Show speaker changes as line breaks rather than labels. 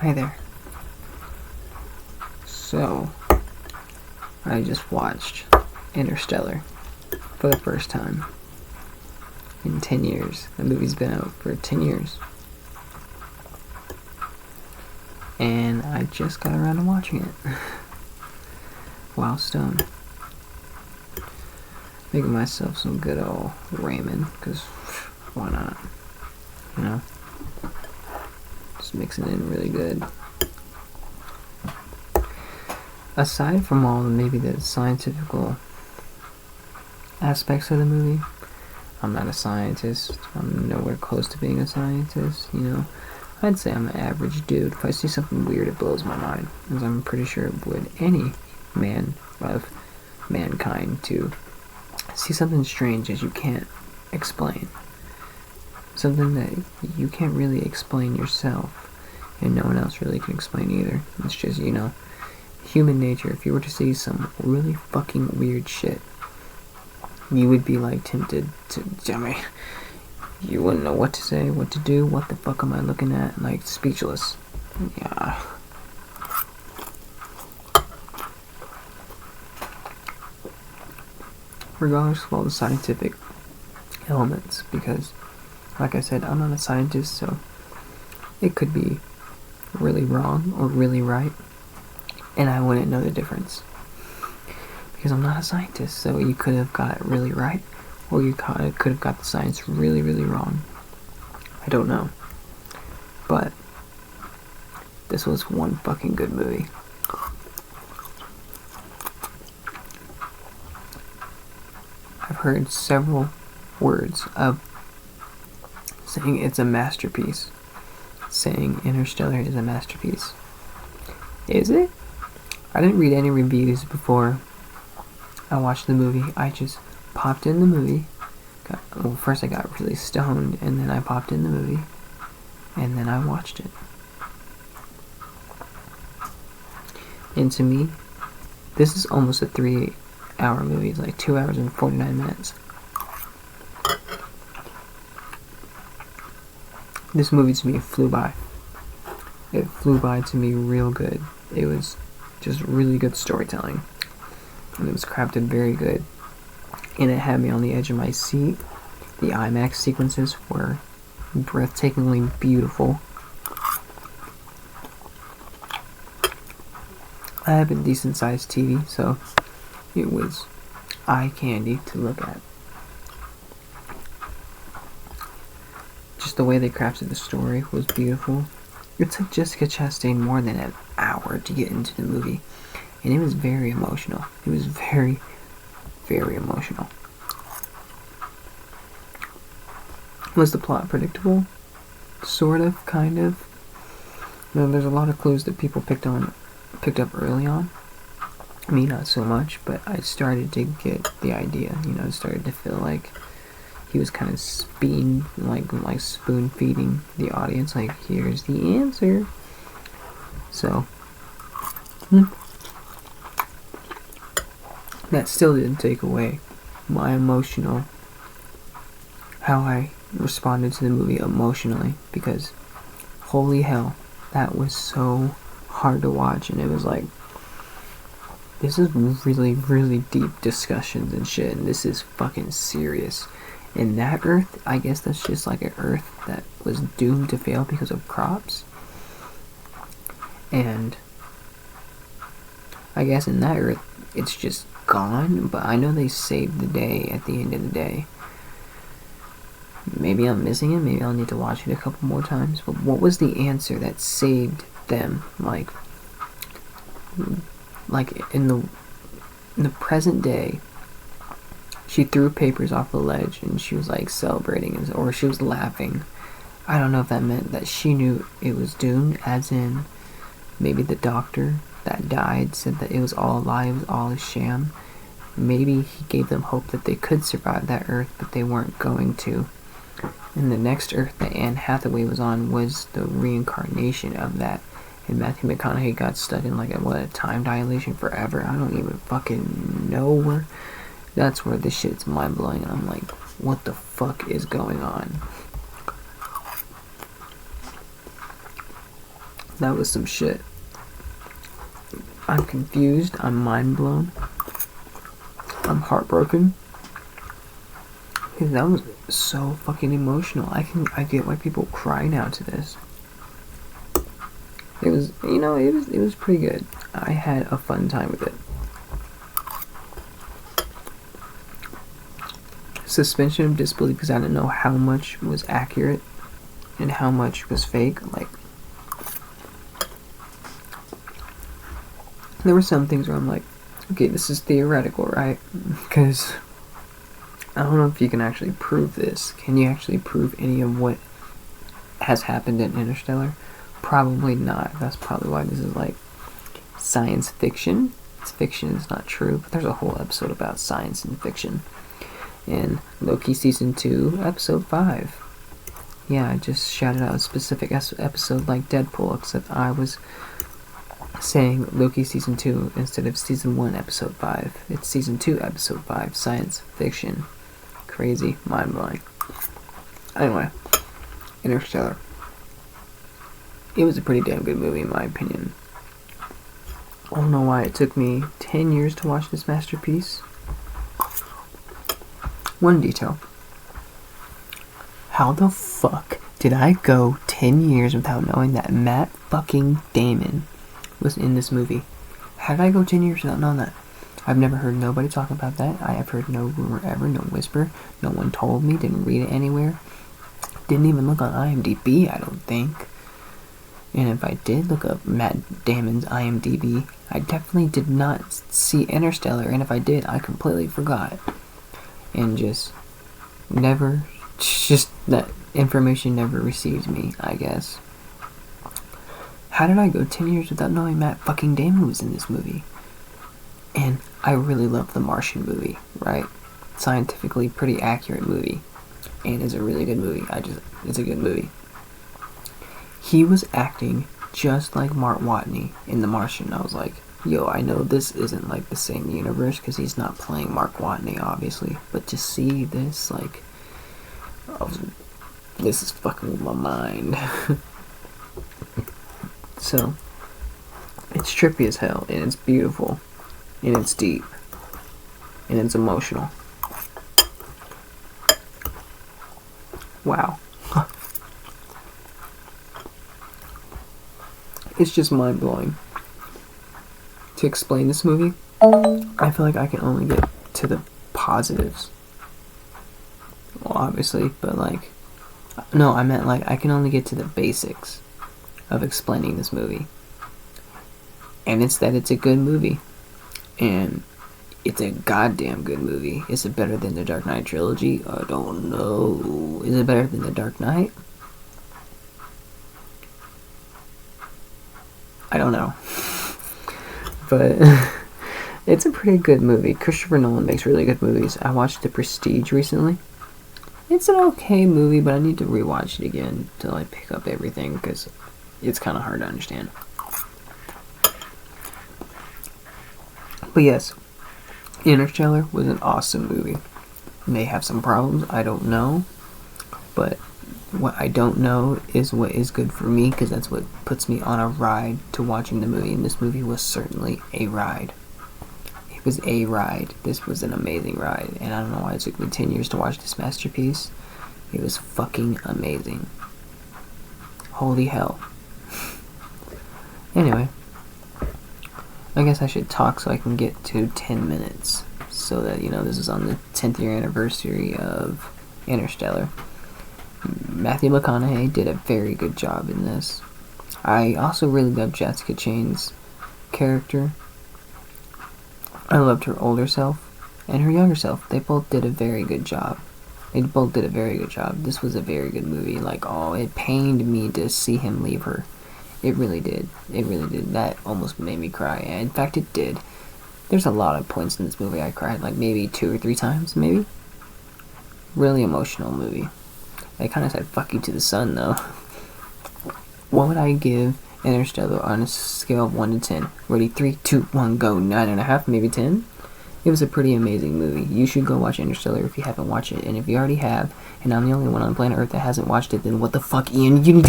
Hi there. So, I just watched Interstellar for the first time in 10 years. The movie's been out for 10 years. And I just got around to watching it while stoned. Making myself some good old ramen, because why not? You know? Just mixing it in really good. Aside from all maybe the scientific aspects of the movie, I'm not a scientist. I'm nowhere close to being a scientist, you know. I'd say I'm an average dude. If I see something weird, it blows my mind, as I'm pretty sure it would any man of mankind to see something strange that you can't explain. Something that you can't really explain yourself, and no one else really can explain either. It's just, you know, human nature. If you were to see some really fucking weird shit, you would be like tempted to, I mean, you wouldn't know what to say, what to do, what the fuck am I looking at, like, speechless. Yeah. Regardless of all the scientific elements, because, like I said, I'm not a scientist, so it could be really wrong or really right, and I wouldn't know the difference. Because I'm not a scientist, so you could have got it really right, or you could have got the science really, really wrong. I don't know. But this was one fucking good movie. I've heard several words of saying it's a masterpiece. Saying Interstellar is a masterpiece. Is it? I didn't read any reviews before I watched the movie. I just popped in the movie. First I got really stoned, and then I popped in the movie, and then I watched it. And to me, this is almost a 3-hour movie. It's like 2 hours and 49 minutes. This movie to me flew by. It flew by to me real good. It was just really good storytelling. And it was crafted very good. And it had me on the edge of my seat. The IMAX sequences were breathtakingly beautiful. I have a decent sized TV, so it was eye candy to look at. Just the way they crafted the story was beautiful. It took Jessica Chastain more than an hour to get into the movie, and it was very emotional. It was very, very emotional. Was the plot predictable? Sort of, kind of. You know, there's a lot of clues that people picked up early on. Me, not so much, but I started to get the idea. You know, it started to feel like he was kind of like spoon feeding the audience, like, here's the answer. So, that still didn't take away my how I responded to the movie emotionally, because holy hell, that was so hard to watch, and it was like, this is really, really deep discussions and shit, and this is fucking serious. And that Earth, I guess that's just like an Earth that was doomed to fail because of crops. And I guess in that Earth, it's just gone, but I know they saved the day at the end of the day. Maybe I'm missing it, maybe I'll need to watch it a couple more times, but what was the answer that saved them? Like in the present day, she threw papers off the ledge and she was like celebrating, or she was laughing. I don't know if that meant that she knew it was doomed, as in maybe the doctor that died said that it was all a lie, it was all a sham. Maybe he gave them hope that they could survive that Earth, but they weren't going to. And the next Earth that Anne Hathaway was on was the reincarnation of that. And Matthew McConaughey got stuck in like a time dilation forever. I don't even fucking know where. That's where this shit's mind blowing, and I'm like, what the fuck is going on? That was some shit. I'm confused. I'm mind blown. I'm heartbroken. Because that was so fucking emotional. I get why people cry now to this. It was, it was pretty good. I had a fun time with it. Suspension of disbelief because I didn't know how much was accurate and how much was fake. Like, there were some things where I'm like, okay, this is theoretical, right? Because I don't know if you can actually prove this. Can you actually prove any of what has happened in Interstellar? Probably not. That's probably why this is like science fiction. It's fiction, it's not true, but there's a whole episode about science and fiction. In Loki Season 2, Episode 5. Yeah, I just shouted out a specific episode like Deadpool, except I was saying Loki Season 2 instead of Season 1, Episode 5. It's Season 2, Episode 5, science fiction. Crazy, mind-blowing. Anyway, Interstellar. It was a pretty damn good movie in my opinion. I don't know why it took me 10 years to watch this masterpiece. One detail. How the fuck did I go 10 years without knowing that Matt fucking Damon was in this movie? How did I go 10 years without knowing that? I've never heard nobody talk about that. I have heard no rumor ever, no whisper. No one told me, didn't read it anywhere. Didn't even look on IMDb, I don't think. And if I did look up Matt Damon's IMDb, I definitely did not see Interstellar. And if I did, I completely forgot. And just that information never received me, I guess. How did I go 10 years without knowing Matt fucking Damon was in this movie? And I really love the Martian movie, right? Scientifically pretty accurate movie. And it's a really good movie. It's a good movie. He was acting just like Mark Watney in The Martian. I was like, yo, I know this isn't like the same universe because he's not playing Mark Watney, obviously. But to see this, like, this is fucking with my mind. So, it's trippy as hell, and it's beautiful, and it's deep, and it's emotional. Wow. It's just mind-blowing. To explain this movie, I feel like I can only get to the positives. Well, obviously, but like... No, I meant like I can only get to the basics of explaining this movie. And it's that it's a good movie. And it's a goddamn good movie. Is it better than the Dark Knight trilogy? I don't know. Is it better than the Dark Knight? I don't know. But it's a pretty good movie. Christopher Nolan makes really good movies. I watched The Prestige recently. It's an okay movie, but I need to rewatch it again to like pick up everything because it's kind of hard to understand. But yes, Interstellar was an awesome movie. May have some problems, I don't know. But what I don't know is what is good for me, because that's what puts me on a ride to watching the movie, and this movie was certainly a ride. It was a ride. This was an amazing ride, and I don't know why it took me 10 years to watch this masterpiece. It was fucking amazing. Holy hell. Anyway, I guess I should talk so I can get to 10 minutes, so that, this is on the 10th year anniversary of Interstellar. Matthew McConaughey did a very good job in this. I also really loved Jessica Chain's character. I loved her older self and her younger self. They both did a very good job. This was a very good movie. It pained me to see him leave her. It really did. That almost made me cry. In fact, it did. There's a lot of points in this movie I cried, maybe 2 or 3 times, maybe. Really emotional movie. I kind of said fuck you to the sun, though. What would I give Interstellar on a scale of 1 to 10? Ready, 3, 2, 1, go. 9.5, maybe 10? It was a pretty amazing movie. You should go watch Interstellar if you haven't watched it. And if you already have, and I'm the only one on planet Earth that hasn't watched it, then what the fuck, Ian? You need to